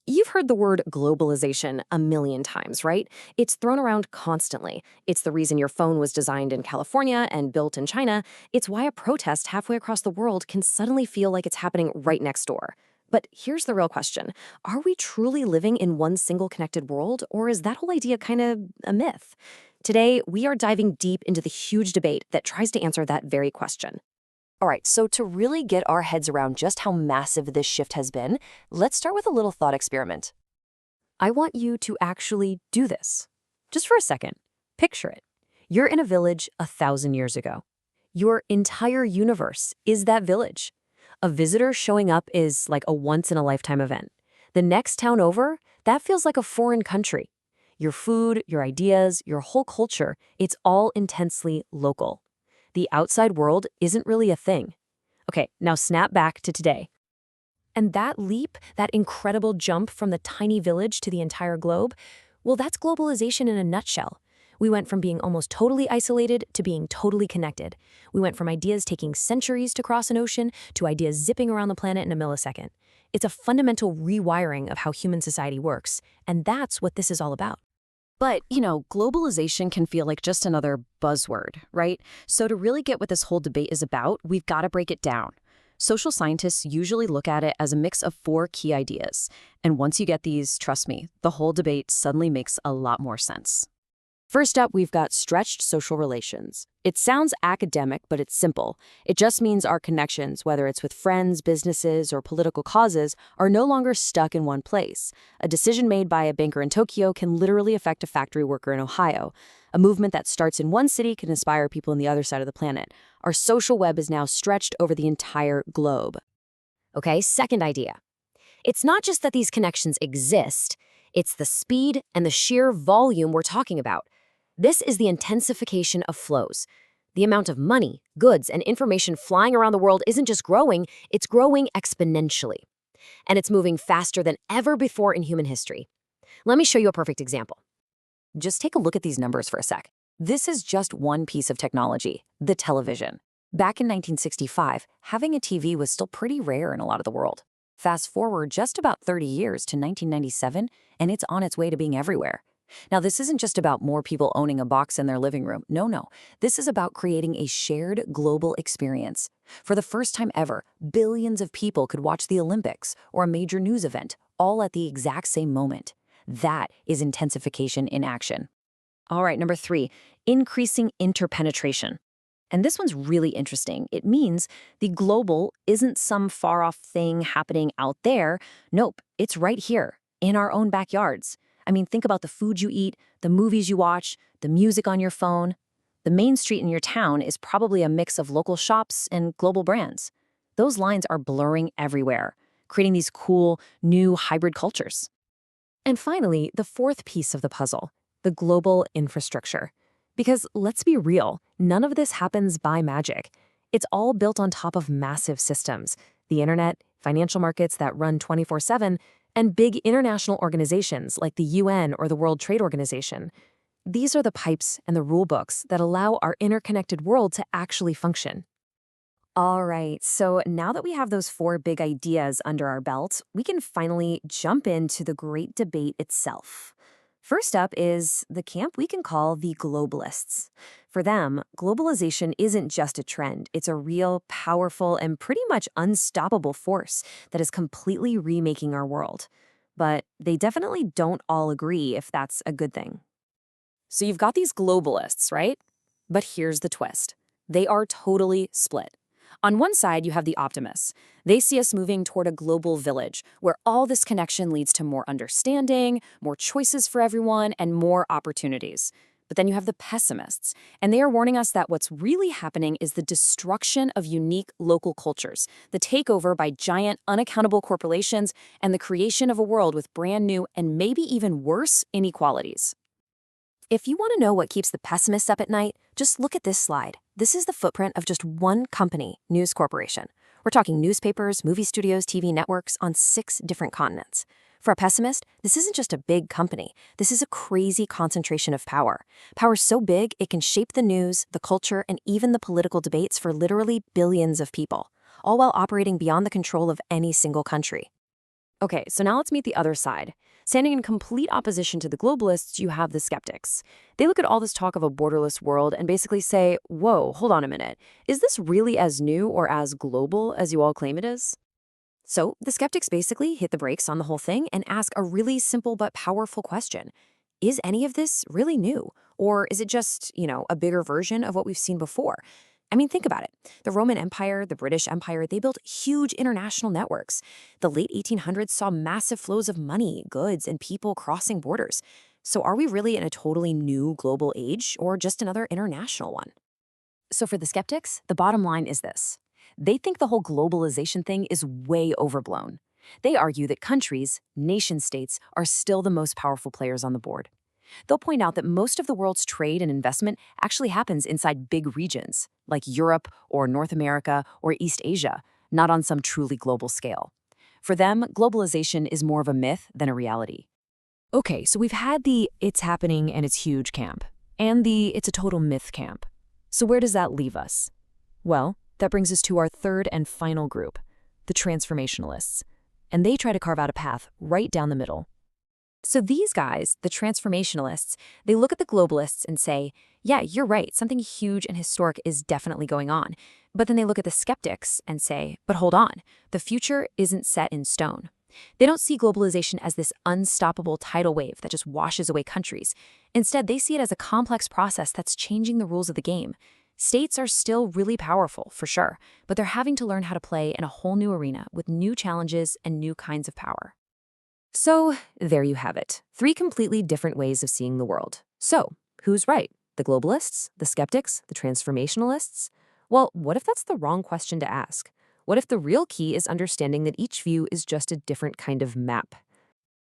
You've heard the word globalization a million times, right? It's thrown around constantly. It's the reason your phone was designed in California and built in China. It's why a protest halfway across the world can suddenly feel like it's happening right next door. But here's the real question. Are we truly living in one single connected world, or is that whole idea kind of a myth? Today, we are diving deep into the huge debate that tries to answer that very question. All right, so to really get our heads around just how massive this shift has been, let's start with a little thought experiment. I want you to actually do this. Just for a second, picture it. You're in a village 1,000 years ago. Your entire universe is that village. A visitor showing up is like a once-in-a-lifetime event. The next town over, that feels like a foreign country. Your food, your ideas, your whole culture, it's all intensely local. The outside world isn't really a thing. Okay, now snap back to today. And that leap, that incredible jump from the tiny village to the entire globe, well, that's globalization in a nutshell. We went from being almost totally isolated to being totally connected. We went from ideas taking centuries to cross an ocean to ideas zipping around the planet in a millisecond. It's a fundamental rewiring of how human society works, and that's what this is all about. But, globalization can feel like just another buzzword, right? So to really get what this whole debate is about, we've got to break it down. Social scientists usually look at it as a mix of four key ideas. And once you get these, trust me, the whole debate suddenly makes a lot more sense. First up, we've got stretched social relations. It sounds academic, but it's simple. It just means our connections, whether it's with friends, businesses, or political causes, are no longer stuck in one place. A decision made by a banker in Tokyo can literally affect a factory worker in Ohio. A movement that starts in one city can inspire people on the other side of the planet. Our social web is now stretched over the entire globe. Okay, second idea. It's not just that these connections exist, it's the speed and the sheer volume we're talking about. This is the intensification of flows. The amount of money, goods, and information flying around the world isn't just growing, it's growing exponentially. And it's moving faster than ever before in human history. Let me show you a perfect example. Just take a look at these numbers for a sec. This is just one piece of technology, the television. Back in 1965, having a TV was still pretty rare in a lot of the world. Fast forward just about 30 years to 1997, and it's on its way to being everywhere. Now, this isn't just about more people owning a box in their living room. No. This is about creating a shared global experience. For the first time ever, billions of people could watch the Olympics or a major news event, all at the exact same moment. That is intensification in action. All right, number 3, increasing interpenetration. And this one's really interesting. It means the global isn't some far-off thing happening out there. Nope, it's right here, in our own backyards. I mean, think about the food you eat, the movies you watch, the music on your phone. The main street in your town is probably a mix of local shops and global brands. Those lines are blurring everywhere, creating these cool, new hybrid cultures. And finally, the fourth piece of the puzzle, the global infrastructure. Because let's be real, none of this happens by magic. It's all built on top of massive systems, the internet, financial markets that run 24/7, and big international organizations like the UN or the World Trade Organization. These are the pipes and the rule books that allow our interconnected world to actually function. All right, so now that we have those four big ideas under our belt, we can finally jump into the great debate itself. First up is the camp we can call the globalists. For them, globalization isn't just a trend. It's a real, powerful, and pretty much unstoppable force that is completely remaking our world. But they definitely don't all agree if that's a good thing. So you've got these globalists, right? But here's the twist. They are totally split. On one side, you have the optimists. They see us moving toward a global village, where all this connection leads to more understanding, more choices for everyone, and more opportunities. But then you have the pessimists, and they are warning us that what's really happening is the destruction of unique local cultures, the takeover by giant, unaccountable corporations, and the creation of a world with brand new and maybe even worse inequalities. If you want to know what keeps the pessimists up at night, just look at this slide. This is the footprint of just one company, News Corporation. We're talking newspapers, movie studios, TV networks on 6 different continents. For a pessimist, this isn't just a big company. This is a crazy concentration of power. Power so big, it can shape the news, the culture, and even the political debates for literally billions of people, all while operating beyond the control of any single country. Okay, so now let's meet the other side. Standing in complete opposition to the globalists, you have the skeptics. They look at all this talk of a borderless world and basically say, whoa, hold on a minute. Is this really as new or as global as you all claim it is? So the skeptics basically hit the brakes on the whole thing and ask a really simple but powerful question. Is any of this really new? Or is it just, a bigger version of what we've seen before? I mean, think about it. The Roman Empire, the British Empire, they built huge international networks. The late 1800s saw massive flows of money, goods, and people crossing borders. So are we really in a totally new global age or just another international one? So for the skeptics, the bottom line is this. They think the whole globalization thing is way overblown. They argue that countries, nation-states, are still the most powerful players on the board. They'll point out that most of the world's trade and investment actually happens inside big regions, like Europe or North America or East Asia, not on some truly global scale. For them, globalization is more of a myth than a reality. Okay, so we've had the "it's happening and it's huge" camp, and the "it's a total myth" camp. So where does that leave us? Well, that brings us to our third and final group, the transformationalists. And they try to carve out a path right down the middle. So these guys, the transformationalists, they look at the globalists and say, yeah, you're right, something huge and historic is definitely going on. But then they look at the skeptics and say, but hold on, the future isn't set in stone. They don't see globalization as this unstoppable tidal wave that just washes away countries. Instead, they see it as a complex process that's changing the rules of the game. States are still really powerful, for sure, but they're having to learn how to play in a whole new arena with new challenges and new kinds of power. So, there you have it. 3 completely different ways of seeing the world. So, who's right? The globalists? The skeptics? The transformationalists? Well, what if that's the wrong question to ask? What if the real key is understanding that each view is just a different kind of map?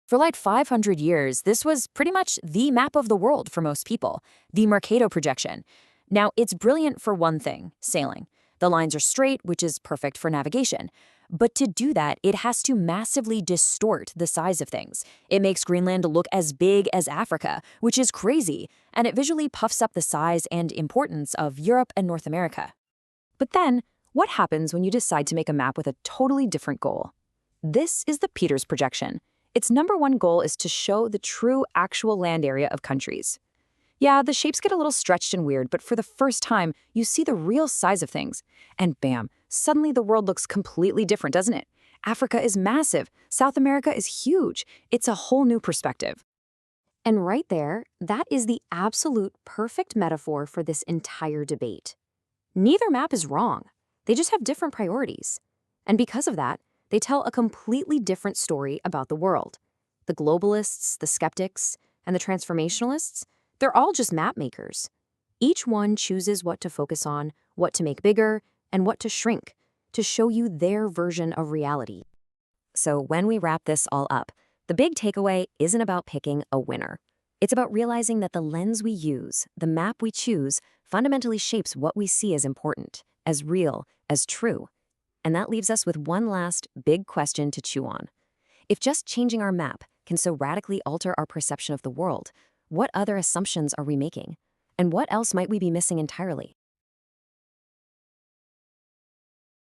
For like 500 years, this was pretty much the map of the world for most people, the Mercator projection. Now, it's brilliant for one thing, sailing. The lines are straight, which is perfect for navigation. But to do that, it has to massively distort the size of things. It makes Greenland look as big as Africa, which is crazy, and it visually puffs up the size and importance of Europe and North America. But then, what happens when you decide to make a map with a totally different goal? This is the Peters projection. Its #1 goal is to show the true actual land area of countries. Yeah, the shapes get a little stretched and weird, but for the first time, you see the real size of things. And bam, suddenly the world looks completely different, doesn't it? Africa is massive. South America is huge. It's a whole new perspective. And right there, that is the absolute perfect metaphor for this entire debate. Neither map is wrong. They just have different priorities. And because of that, they tell a completely different story about the world. The globalists, the skeptics, and the transformationalists, they're all just map makers. Each one chooses what to focus on, what to make bigger, and what to shrink, to show you their version of reality. So when we wrap this all up, the big takeaway isn't about picking a winner. It's about realizing that the lens we use, the map we choose, fundamentally shapes what we see as important, as real, as true. And that leaves us with one last big question to chew on. If just changing our map can so radically alter our perception of the world, what other assumptions are we making? And what else might we be missing entirely?